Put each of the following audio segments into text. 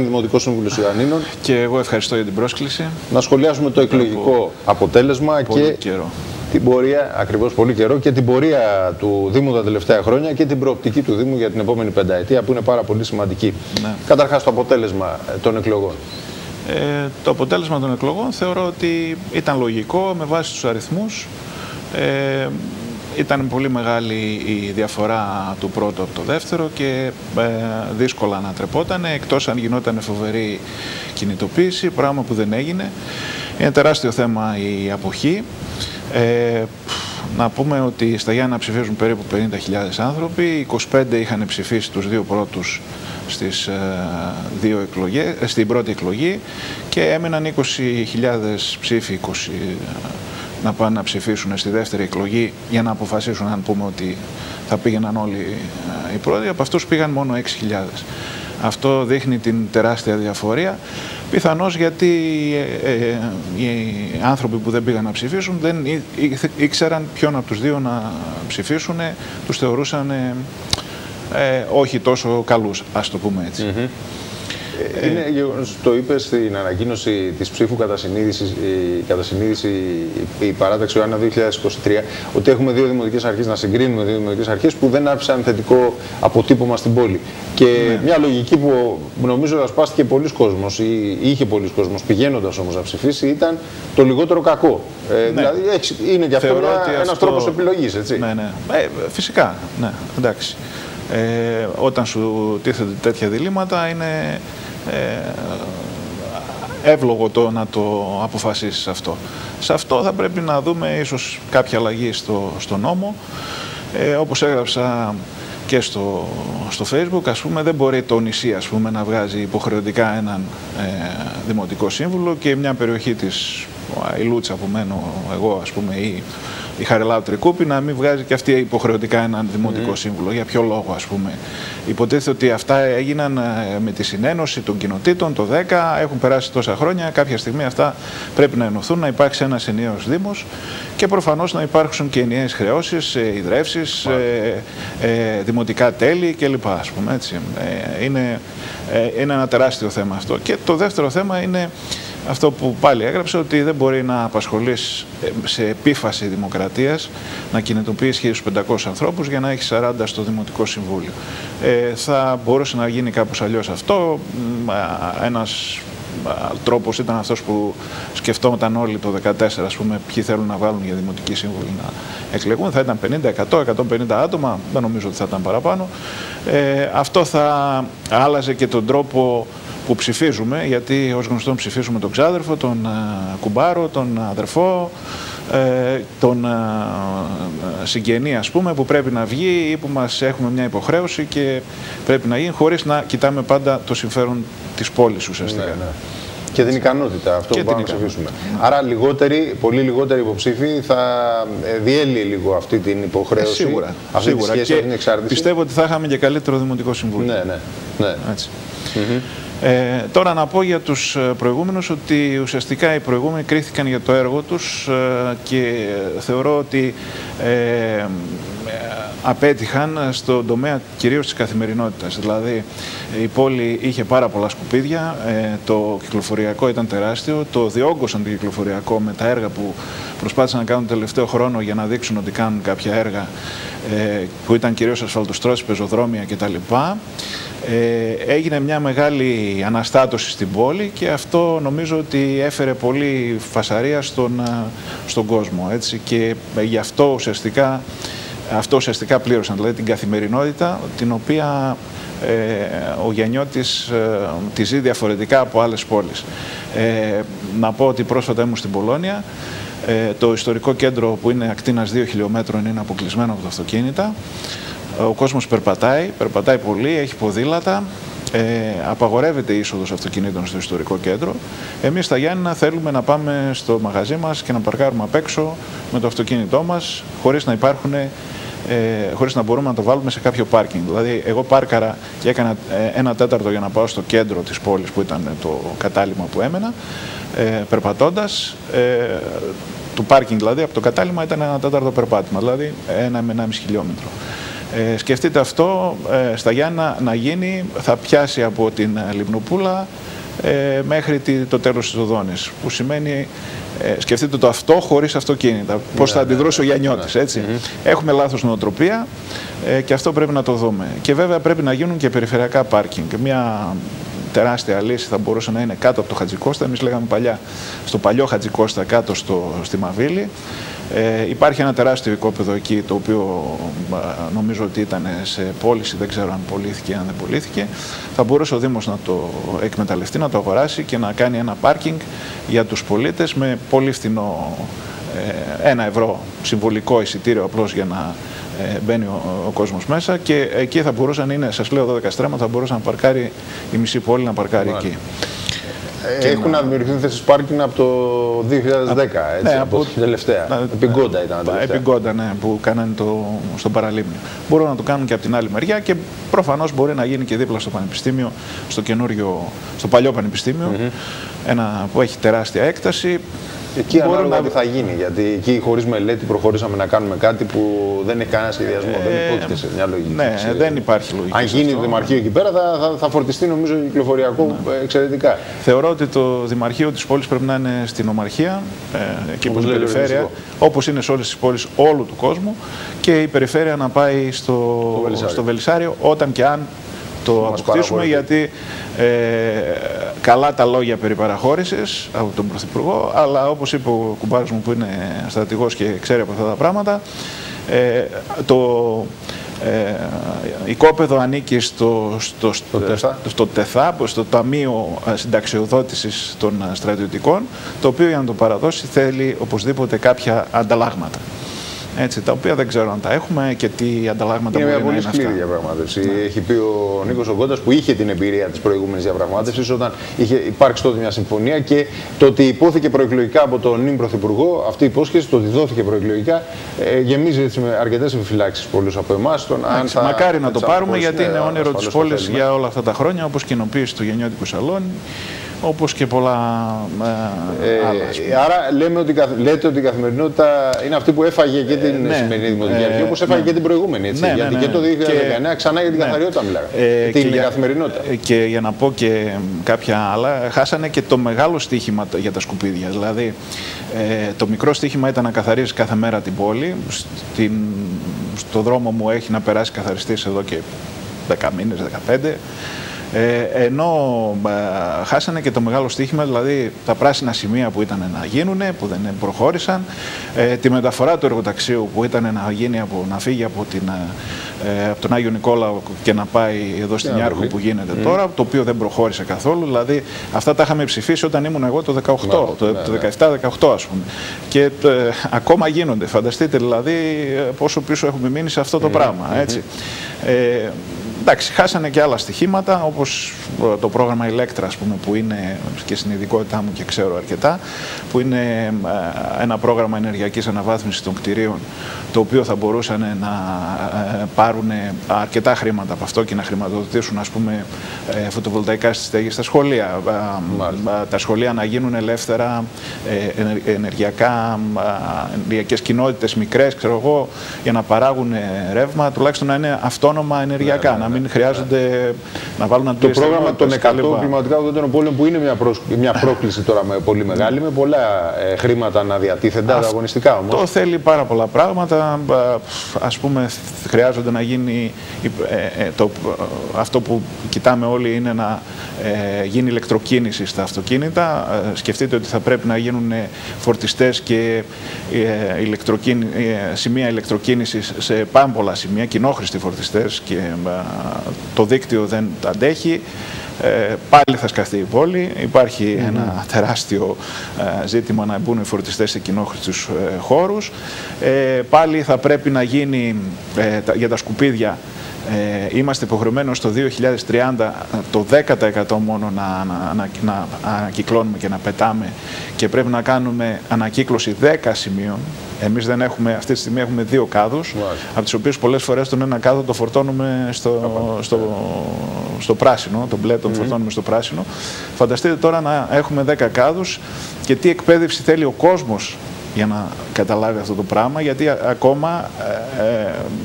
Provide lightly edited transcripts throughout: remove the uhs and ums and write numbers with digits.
Δημοτικό Σύμβουλο Ιωαννίνων. Και εγώ ευχαριστώ για την πρόσκληση. Να σχολιάσουμε το εκλογικό αποτέλεσμα πολύ και την πορεία, ακριβώς πολύ καιρό, και την πορεία του Δήμου τα τελευταία χρόνια και την προοπτική του Δήμου για την επόμενη πενταετία, που είναι πάρα πολύ σημαντική. Ναι. Καταρχάς, το αποτέλεσμα των εκλογών. Το αποτέλεσμα των εκλογών θεωρώ ότι ήταν λογικό με βάση τους αριθμούς. Ήταν πολύ μεγάλη η διαφορά του πρώτου από το δεύτερο και δύσκολα ανατρεπόταν, εκτός αν γινόταν φοβερή κινητοποίηση, πράγμα που δεν έγινε. Είναι τεράστιο θέμα η αποχή. Να πούμε ότι στα Γιάννενα ψηφίζουν περίπου 50.000 άνθρωποι, 25 είχαν ψηφίσει τους δύο πρώτους στην πρώτη εκλογή και έμειναν 20.000 ψήφοι, να πάνε να ψηφίσουν στη δεύτερη εκλογή για να αποφασίσουν αν πούμε ότι θα πήγαιναν όλοι οι πρώτοι. Από αυτούς πήγαν μόνο 6.000. Αυτό δείχνει την τεράστια διαφορία. Πιθανώς γιατί οι άνθρωποι που δεν πήγαν να ψηφίσουν δεν ήξεραν ποιον από τους δύο να ψηφίσουν, τους θεωρούσαν όχι τόσο καλούς, ας το πούμε έτσι. Είναι γεγονός, το είπε στην ανακοίνωση της ψήφου κατά συνείδηση η παράταξη Ιωάννα 2023, ότι έχουμε δύο δημοτικές αρχές, να συγκρίνουμε δύο δημοτικές αρχές που δεν άφησαν θετικό αποτύπωμα στην πόλη. Και μια λογική που νομίζω ασπάστηκε πολλοί κόσμος ή είχε πολλοί κόσμος πηγαίνοντας όμως να ψηφίσει ήταν το λιγότερο κακό. Δηλαδή είναι και αυτό ένας τρόπος επιλογής, έτσι. Ναι. Φυσικά, ναι, εντάξει. Όταν σου τίθενται τέτοια διλήμματα είναι εύλογο να το αποφασίσεις αυτό. Σε αυτό θα πρέπει να δούμε ίσως κάποια αλλαγή στο νόμο. Όπως έγραψα και στο Facebook, ας πούμε, δεν μπορεί το νησί, ας πούμε, να βγάζει υποχρεωτικά έναν δημοτικό σύμβουλο και μια περιοχή της, η Λούτσα που μένω εγώ, ας πούμε, ή η Χαριλάου Τρικούπη, να μην βγάζει και αυτή υποχρεωτικά έναν δημοτικό σύμβουλο. Για ποιο λόγο, ας πούμε? Υποτίθεται ότι αυτά έγιναν με τη συνένωση των κοινοτήτων το 10, έχουν περάσει τόσα χρόνια. Κάποια στιγμή αυτά πρέπει να ενωθούν, να υπάρξει ένας ενιαίος δήμος και προφανώς να υπάρξουν και ενιαίες χρεώσεις, ιδρεύσεις, δημοτικά τέλη κλπ. Ας πούμε, έτσι. Είναι ένα τεράστιο θέμα αυτό. Και το δεύτερο θέμα είναι αυτό που πάλι έγραψε, ότι δεν μπορεί να απασχολείς σε επίφαση δημοκρατίας, να κινητοποιείς 1.500 ανθρώπους για να έχεις 40 στο Δημοτικό Συμβούλιο. Θα μπορούσε να γίνει κάπως αλλιώς αυτό. Ένας τρόπος ήταν αυτός που σκεφτόταν όλοι το 2014, ας πούμε, ποιοι θέλουν να βάλουν για Δημοτική Σύμβουλη να εκλεγούν. Θα ήταν 50, 100, 150 άτομα, δεν νομίζω ότι θα ήταν παραπάνω. Αυτό θα άλλαζε και τον τρόπο που ψηφίζουμε, γιατί ως γνωστόν ψηφίζουμε τον ξάδερφο, τον κουμπάρο, τον αδερφό, τον συγγενή, ας πούμε, που πρέπει να βγει ή που μας έχουμε μια υποχρέωση και πρέπει να γίνει, χωρίς να κοιτάμε πάντα το συμφέρον της πόλης ουσιαστικά. Ναι. Και την ικανότητα, αυτό που πάμε να ψηφίσουμε. Άρα πολύ λιγότεροι υποψήφοι θα διέλυε λίγο αυτή την υποχρέωση. Σίγουρα. Αυτή σίγουρα. Τη σχέση, και την εξάρτηση. Πιστεύω ότι θα είχαμε και καλύτερο Δημοτικό Συμβούλιο. Ναι. Έτσι. Τώρα να πω για τους προηγούμενους ότι ουσιαστικά οι προηγούμενοι κρίθηκαν για το έργο τους και θεωρώ ότι απέτυχαν στον τομέα κυρίως της καθημερινότητας. Δηλαδή η πόλη είχε πάρα πολλά σκουπίδια, το κυκλοφοριακό ήταν τεράστιο, το διόγκωσαν το κυκλοφοριακό με τα έργα που προσπάθησαν να κάνουν τελευταίο χρόνο για να δείξουν ότι κάνουν κάποια έργα που ήταν κυρίως ασφαλτοστρώσεις, πεζοδρόμια κτλ. Έγινε μια μεγάλη αναστάτωση στην πόλη και αυτό νομίζω ότι έφερε πολύ φασαρία στον κόσμο, έτσι, και γι' αυτό ουσιαστικά πλήρωσαν, δηλαδή την καθημερινότητα την οποία ο Γιαννιώτης τη ζει διαφορετικά από άλλες πόλεις. Να πω ότι πρόσφατα ήμουν στην Πολώνια. Το ιστορικό κέντρο, που είναι ακτίνας 2 χιλιόμετρων, είναι αποκλεισμένο από τα αυτοκίνητα. Ο κόσμος περπατάει πολύ, έχει ποδήλατα, απαγορεύεται η είσοδος αυτοκινήτων στο ιστορικό κέντρο. Εμείς στα Γιάννενα θέλουμε να πάμε στο μαγαζί μας και να παρκάρουμε απ' έξω με το αυτοκίνητό μας, χωρίς να μπορούμε να το βάλουμε σε κάποιο πάρκινγκ. Δηλαδή, εγώ πάρκαρα και έκανα 1/4 για να πάω στο κέντρο της πόλης, που ήταν το κατάλημα που έμενα, περπατώντας. Το πάρκινγκ δηλαδή από το κατάλημα ήταν 1/4 περπάτημα, δηλαδή 1 με 1,5 χιλιόμετρο. Σκεφτείτε αυτό στα Γιάννα να γίνει, θα πιάσει από την Λιμνοπούλα μέχρι το τέλος της Οδόνης, που σημαίνει, σκεφτείτε το αυτό χωρίς αυτοκίνητα, πώς θα αντιδρώσει ο Γιαννιώτης, έτσι. Έχουμε λάθος νοοτροπία και αυτό πρέπει να το δούμε. Και βέβαια πρέπει να γίνουν και περιφερειακά πάρκινγκ. Μια τεράστια λύση θα μπορούσε να είναι κάτω από το Χατζικώστα. Εμείς λέγαμε παλιά στο παλιό Χατζικώστα, κάτω στη Μαβίλη. Υπάρχει ένα τεράστιο οικόπεδο εκεί, το οποίο νομίζω ότι ήταν σε πώληση, δεν ξέρω αν πωλήθηκε ή αν δεν πωλήθηκε. Θα μπορούσε ο Δήμος να το εκμεταλλευτεί, να το αγοράσει και να κάνει ένα πάρκινγκ για τους πολίτες με πολύ φθηνό, €1 συμβολικό εισιτήριο απλώς για να μπαίνει ο κόσμος μέσα, και εκεί θα μπορούσαν, σας λέω 12 στρέμματα, θα μπορούσε να παρκάρει η μισή πόλη, να παρκάρει εκεί. Έχουν να δημιουργηθούν θέσεις πάρκινγκ από το 2010, έτσι, από την τελευταία. Επικόντα ήταν τελευταία. Επικόντα, ναι, που κάνανε στον Παραλίμνιο. Μπορούν να το κάνουν και από την άλλη μεριά και προφανώς μπορεί να γίνει και δίπλα στο Πανεπιστήμιο, στο παλιό Πανεπιστήμιο, ένα που έχει τεράστια έκταση. Εκεί ανάλογα τι θα γίνει, γιατί εκεί χωρίς μελέτη προχωρήσαμε να κάνουμε κάτι που δεν έχει κανένα σχεδιασμό, δεν υπόκειται σε μια λογική. Ναι, δεν υπάρχει λογική. Αν γίνει το Δημαρχείο εκεί πέρα θα φορτιστεί νομίζω κυκλοφοριακό εξαιρετικά. Θεωρώ ότι το Δημαρχείο της πόλης πρέπει να είναι στην Ομαρχία, εκεί που είναι η περιφέρεια, όπως είναι σε όλες τις πόλεις όλου του κόσμου, και η περιφέρεια να πάει στο Βελισσάριο, όταν και αν το αποκτήσουμε, γιατί καλά τα λόγια περί παραχώρησης από τον Πρωθυπουργό, αλλά όπως είπε ο κουμπάρος μου που είναι στρατηγός και ξέρει από αυτά τα πράγματα, το οικόπεδο ανήκει στο ΤΕΘΑ, στο Ταμείο Συνταξιοδότησης των Στρατιωτικών, το οποίο για να το παραδώσει θέλει οπωσδήποτε κάποια ανταλλάγματα. Έτσι, τα οποία δεν ξέρω αν τα έχουμε και τι ανταλλάγματα μπορεί να είναι αυτά. Είναι μια πολύ σκληρή διαπραγμάτευση. Έχει πει ο Νίκος Ογκώντας, που είχε την εμπειρία της προηγούμενης διαπραγμάτευσης, όταν είχε υπάρξει τότε μια συμφωνία, και το ότι υπόθηκε προεκλογικά από τον νυν Πρωθυπουργό, αυτή η υπόσχεση, το ότι δόθηκε προεκλογικά, γεμίζει έτσι με αρκετές επιφυλάξεις πολλούς από εμάς. Μακάρι να το πάρουμε, γιατί είναι όνειρο της πόλης για όλα αυτά τα χρόνια, όπως κοινοποίηση του γεννιώτικου σαλόνι, όπως και πολλά άλλα. Άρα λέτε ότι η καθημερινότητα είναι αυτή που έφαγε και την σημερινή Δημοτική Αρχή, όπως έφαγε και την προηγούμενη. Έτσι, γιατί και το 2019 ξανά για την καθαριότητα μιλάγαμε. Την καθημερινότητα. Και για να πω και κάποια άλλα, χάσανε και το μεγάλο στοίχημα για τα σκουπίδια. Δηλαδή, το μικρό στοίχημα ήταν να καθαρίσει κάθε μέρα την πόλη. Στο δρόμο μου έχει να περάσει καθαριστής εδώ και 10 μήνες, 15. Ενώ χάσανε και το μεγάλο στοίχημα, δηλαδή τα πράσινα σημεία που ήταν να γίνουν, που δεν προχώρησαν, τη μεταφορά του εργοταξίου που ήταν να γίνει να φύγει από τον Άγιο Νικόλαο και να πάει εδώ στην Ιάρχο που γίνεται τώρα, το οποίο δεν προχώρησε καθόλου. Δηλαδή αυτά τα είχαμε ψηφίσει όταν ήμουν εγώ το 18, το 17-18 ας πούμε. Και ακόμα γίνονται. Φανταστείτε δηλαδή πόσο πίσω έχουμε μείνει σε αυτό το πράγμα. Έτσι. Εντάξει, χάσανε και άλλα στοιχήματα, όπως το πρόγραμμα Ηλέκτρα, ας πούμε, που είναι και στην ειδικότητά μου και ξέρω αρκετά, που είναι ένα πρόγραμμα ενεργειακής αναβάθμισης των κτηρίων, το οποίο θα μπορούσαν να πάρουν αρκετά χρήματα από αυτό και να χρηματοδοτήσουν, ας πούμε, φωτοβολταϊκά στις στέγες στα σχολεία. Τα σχολεία να γίνουν ελεύθερα ενεργειακές κοινότητες μικρές, ξέρω εγώ, για να παράγουν ρεύμα, τουλάχιστον να είναι αυτόνομα ενεργειακά. Να μην χρειάζονται να βάλουν αντίθεση. Το πρόγραμμα των 100 κλιματικά ουδέτερων πόλεων, που είναι μια πρόκληση τώρα πολύ μεγάλη, με πολλά χρήματα να διατίθενται, αγωνιστικά όμως. Το θέλει πάρα πολλά πράγματα. Ας πούμε, χρειάζονται να γίνει αυτό που κοιτάμε όλοι, είναι να γίνει ηλεκτροκίνηση στα αυτοκίνητα. Σκεφτείτε ότι θα πρέπει να γίνουν φορτιστές και σημεία ηλεκτροκίνησης σε πάμπολα σημεία, κοινόχρηστοι φορτιστές, και το δίκτυο δεν αντέχει. Πάλι θα σκαφτεί η πόλη. Υπάρχει ένα τεράστιο ζήτημα να μπουν οι φορτιστές σε κοινόχρηστους χώρους. Πάλι θα πρέπει να γίνει για τα σκουπίδια. Είμαστε υποχρεωμένοι στο 2030 το 10% μόνο να ανακυκλώνουμε και να πετάμε, και πρέπει να κάνουμε ανακύκλωση 10 σημείων. Εμείς δεν έχουμε, αυτή τη στιγμή έχουμε 2 κάδους, από τις οποίες πολλές φορές τον ένα κάδο το φορτώνουμε στο πράσινο, τον μπλε τον φορτώνουμε στο πράσινο. Φανταστείτε τώρα να έχουμε 10 κάδους, και τι εκπαίδευση θέλει ο κόσμος για να καταλάβει αυτό το πράγμα, γιατί ακόμα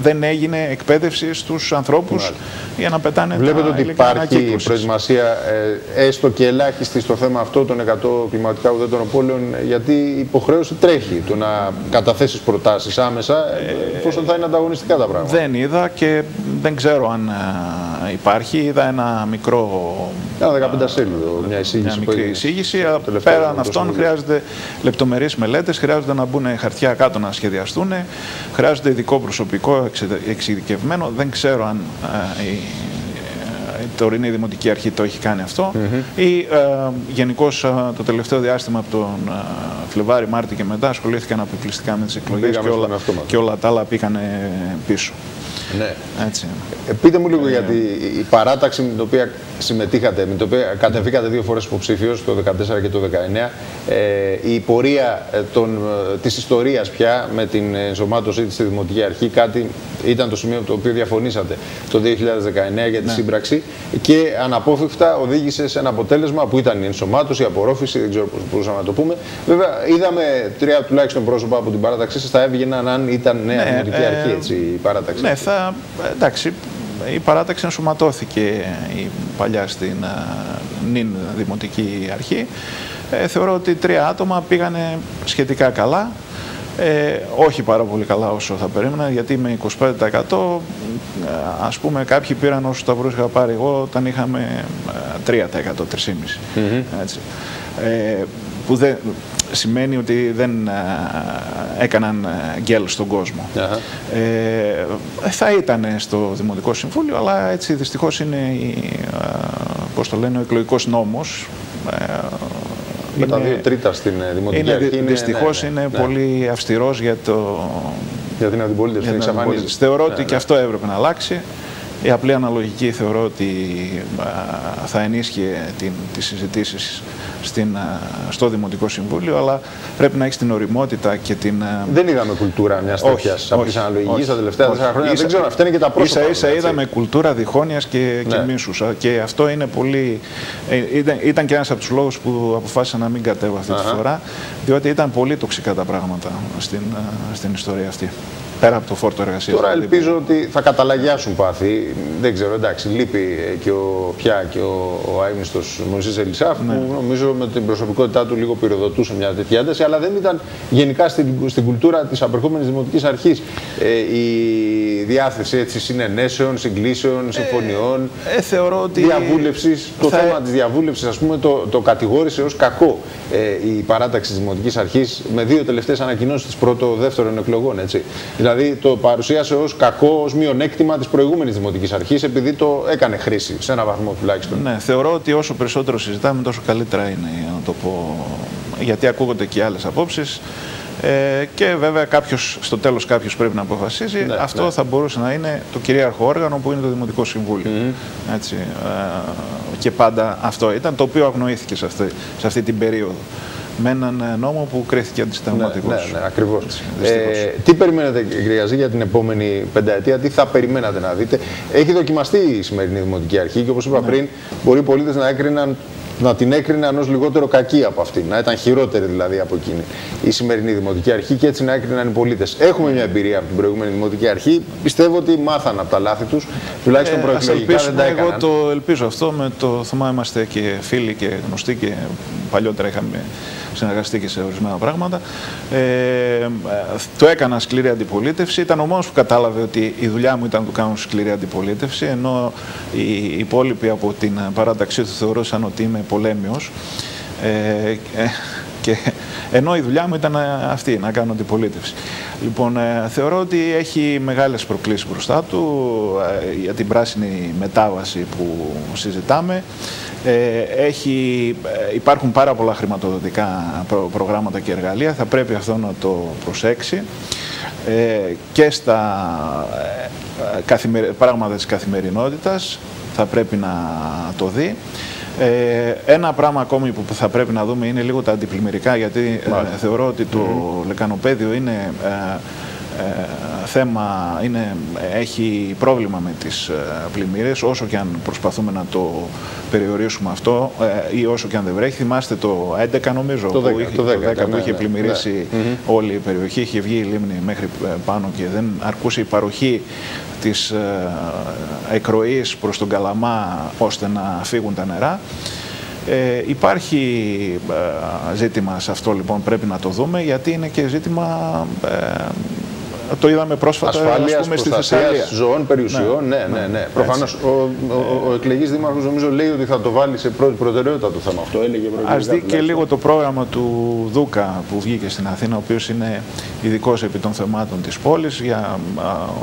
δεν έγινε εκπαίδευση στους ανθρώπους για να πετάνε. Βλέπετε ότι υπάρχει προετοιμασία έστω και ελάχιστη στο θέμα αυτό των 100 κλιματικά ουδέτερων πόλεων, γιατί η υποχρέωση τρέχει το να καταθέσεις προτάσεις άμεσα, εφόσον θα είναι ανταγωνιστικά τα πράγματα. Δεν είδα και δεν ξέρω αν υπάρχει. Είδα ένα μικρό. Ένα 15 σέλιδο, μια μικρή εισήγηση. Πέραν αυτών χρειάζεται λεπτομερείς μελέτες, χρειάζεται να μπουν χαρτιά κάτω να σχεδιαστούν, χρειάζεται ειδικό προσωπικό εξειδικευμένο. Δεν ξέρω αν η τωρινή Δημοτική Αρχή το έχει κάνει αυτό ή γενικώς το τελευταίο διάστημα από τον Φλεβάρι, Μάρτι και μετά ασχολήθηκαν αποκλειστικά με τις εκλογές και όλα τα άλλα πήγανε πίσω. Ναι. Έτσι. Πείτε μου λίγο γιατί η παράταξη με την οποία συμμετείχατε, με την οποία κατεβήκατε 2 φορές υποψήφιος, το 2014 και το 2019, η πορεία της ιστορίας πια με την ενσωμάτωσή της στη Δημοτική Αρχή, κάτι ήταν το σημείο το οποίο διαφωνήσατε το 2019 για τη σύμπραξη και αναπόφευκτα οδήγησε σε ένα αποτέλεσμα που ήταν η ενσωμάτωση, η απορρόφηση, δεν ξέρω πώς μπορούσαμε να το πούμε. Βέβαια, είδαμε 3 τουλάχιστον πρόσωπα από την παράταξή σας, θα έβγαιναν αν ήταν νέα Δημοτική Αρχή, έτσι, η παράταξη. Ναι, εντάξει, η παράταξη ενσωματώθηκε παλιά στην νυν Δημοτική Αρχή. Θεωρώ ότι 3 άτομα πήγανε σχετικά καλά. Όχι πάρα πολύ καλά όσο θα περίμενα, γιατί με 25% ας πούμε κάποιοι πήραν όσους τα είχα πάρει εγώ όταν είχαμε 3%, 3,5%. Έτσι. Που δεν σημαίνει ότι δεν έκαναν γκέλ στον κόσμο. Θα ήταν στο Δημοτικό Συμβούλιο, αλλά έτσι δυστυχώς είναι πώς το λένε, ο εκλογικός νόμος. Με τα 2/3 στην Δημοτική Αρχή. Δυστυχώς είναι πολύ αυστηρός για την αντιπολίτευση. Θεωρώ ότι και αυτό έπρεπε να αλλάξει. Η απλή αναλογική θεωρώ ότι θα ενίσχυε τις συζητήσεις στο Δημοτικό Συμβούλιο, αλλά πρέπει να έχει την οριμότητα και την. Δεν είδαμε κουλτούρα μιας τέτοιας απλής αναλογικής τα τελευταία 4 χρόνια. Δεν ξέρω, αυτά είναι και τα πρόσωπα. Ίσα είδαμε κουλτούρα διχόνοιας και μίσους. Και αυτό είναι πολύ. Ήταν και ένας από τους λόγους που αποφάσισα να μην κατέβω αυτή τη φορά, διότι ήταν πολύ τοξικά τα πράγματα στην ιστορία αυτή. Πέρα από το φόρτο εργασίας. Τώρα ελπίζω ότι θα καταλαγιάσουν πάθη. Δεν ξέρω, εντάξει, λείπει και πια και ο αείμνηστος Μωυσής Ελισσάφ, που νομίζω με την προσωπικότητά του λίγο πυροδοτούσε μια τέτοια ένταση, αλλά δεν ήταν γενικά στην κουλτούρα της απερχόμενης Δημοτικής Αρχής η διάθεση έτσι συνενέσεων, συγκλήσεων, συμφωνιών, διαβούλευσης. Το θέμα της διαβούλευσης, ας πούμε, το κατηγόρησε ως κακό η παράταξη της Δημοτικής Αρχής με 2 τελευταίες ανακοινώσεις της πρώτο-δεύτερων εκλογών, έτσι. Δηλαδή το παρουσίασε ως κακό, ως μειονέκτημα της προηγούμενης Δημοτικής Αρχής, επειδή το έκανε χρήση, σε έναν βαθμό τουλάχιστον. Ναι, θεωρώ ότι όσο περισσότερο συζητάμε, τόσο καλύτερα είναι, να το πω, γιατί ακούγονται και άλλες απόψεις. Και βέβαια στο τέλος κάποιος πρέπει να αποφασίζει. Αυτό θα μπορούσε να είναι το κυρίαρχο όργανο που είναι το Δημοτικό Συμβούλιο. Έτσι, και πάντα αυτό ήταν, το οποίο αγνοήθηκε σε αυτή την περίοδο. Με έναν νόμο που κρίθηκε αντισυνταγματικός. Ναι, ακριβώς. Τι περιμένετε, κύριε Γιαζή, για την επόμενη πενταετία, τι θα περιμένατε να δείτε? Έχει δοκιμαστεί η σημερινή Δημοτική Αρχή και όπως είπα πριν, μπορεί οι πολίτες να την έκριναν ως λιγότερο κακή από αυτή, να ήταν χειρότερη δηλαδή από εκείνη η σημερινή Δημοτική Αρχή και έτσι να έκριναν οι πολίτες. Έχουμε μια εμπειρία από την προηγούμενη Δημοτική Αρχή. Πιστεύω ότι μάθαν από τα λάθη τους, τουλάχιστον προεκλογικά δεν τα έκαναν. Εγώ το ελπίζω αυτό. Με το Θωμά είμαστε και φίλοι και γνωστοί και παλιότερα είχαμε συνεργαστεί και σε ορισμένα πράγματα. Το έκανα σκληρή αντιπολίτευση. Ήταν ο μόνος που κατάλαβε ότι η δουλειά μου ήταν να του κάνω σκληρή αντιπολίτευση, ενώ οι υπόλοιποι από την παράταξή του θεωρούσαν ότι είμαι πολέμιος. Ενώ η δουλειά μου ήταν αυτή, να κάνω αντιπολίτευση. Λοιπόν, θεωρώ ότι έχει μεγάλες προκλήσεις μπροστά του για την πράσινη μετάβαση που συζητάμε. Υπάρχουν πάρα πολλά χρηματοδοτικά προγράμματα και εργαλεία. Θα πρέπει αυτό να το προσέξει και στα πράγματα της καθημερινότητας θα πρέπει να το δει. Ένα πράγμα ακόμη που θα πρέπει να δούμε είναι λίγο τα αντιπλημμυρικά, γιατί θεωρώ ότι το λεκανοπέδιο είναι θέμα έχει πρόβλημα με τις πλημμύρες, όσο και αν προσπαθούμε να το περιορίσουμε αυτό ή όσο και αν δεν βρέχει. Θυμάστε το 11 νομίζω, το 10 που είχε πλημμυρίσει όλη η περιοχή, είχε βγει η λίμνη μέχρι πάνω και δεν αρκούσε η παροχή της εκροής προς τον Καλαμά ώστε να φύγουν τα νερά. Υπάρχει ζήτημα σε αυτό, λοιπόν, πρέπει να το δούμε, γιατί είναι και ζήτημα, το είδαμε πρόσφατα, ασφάλειας, προστασίας ζωών, περιουσιών. Ναι. Προφανώς ο εκλεγής δήμαρχος νομίζω λέει ότι θα το βάλει σε πρώτη προτεραιότητα το θέμα αυτό. Ας δει και λίγο το πρόγραμμα του Δούκα που βγήκε στην Αθήνα, ο οποίος είναι ειδικός επί των θεμάτων της πόλης.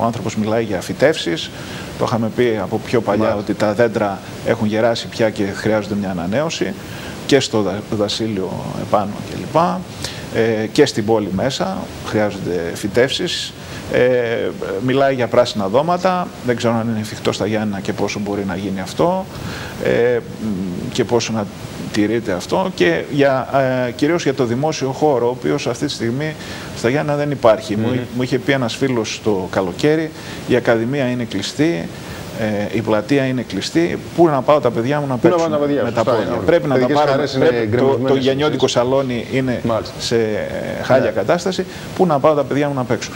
Ο άνθρωπος μιλάει για φυτεύσεις. Το είχαμε πει από πιο παλιά ότι τα δέντρα έχουν γεράσει πια και χρειάζονται μια ανανέωση και στο δασίλειο επάνω κλπ. Και στην πόλη μέσα χρειάζονται φυτεύσεις. Μιλάει για πράσινα δώματα, δεν ξέρω αν είναι εφικτό στα Γιάννηνα και πόσο μπορεί να γίνει αυτό και πόσο να τηρείται αυτό, και κυρίως για το δημόσιο χώρο, ο οποίος αυτή τη στιγμή στα Γιάννηνα δεν υπάρχει. Μου είχε πει ένας φίλος το καλοκαίρι, η Ακαδημία είναι κλειστή, η πλατεία είναι κλειστή. Πού να πάω τα παιδιά μου να παίξουν με τα πόδια? Πρέπει να τα πάρω. Το γεννιώτικο σαλόνι είναι σε χάλια κατάσταση. Πού να πάω τα παιδιά μου να παίξουν?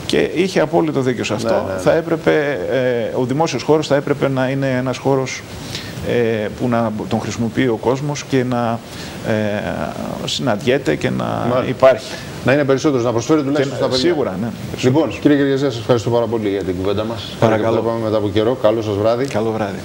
Και είχε απόλυτο δίκιο σε αυτό. Θα έπρεπε, ο δημόσιος χώρος θα έπρεπε να είναι ένας χώρος που να τον χρησιμοποιεί ο κόσμος και να συναντιέται και να υπάρχει. Να είναι περισσότερος, να προσφέρει τουλάχιστον στα παιδιά. Σίγουρα, ναι. Λοιπόν, κύριε Κυριαζέα, σας ευχαριστώ πάρα πολύ για την κουβέντα μας. Παρακαλώ. Θα πάμε μετά από καιρό. Καλό σας βράδυ. Καλό βράδυ.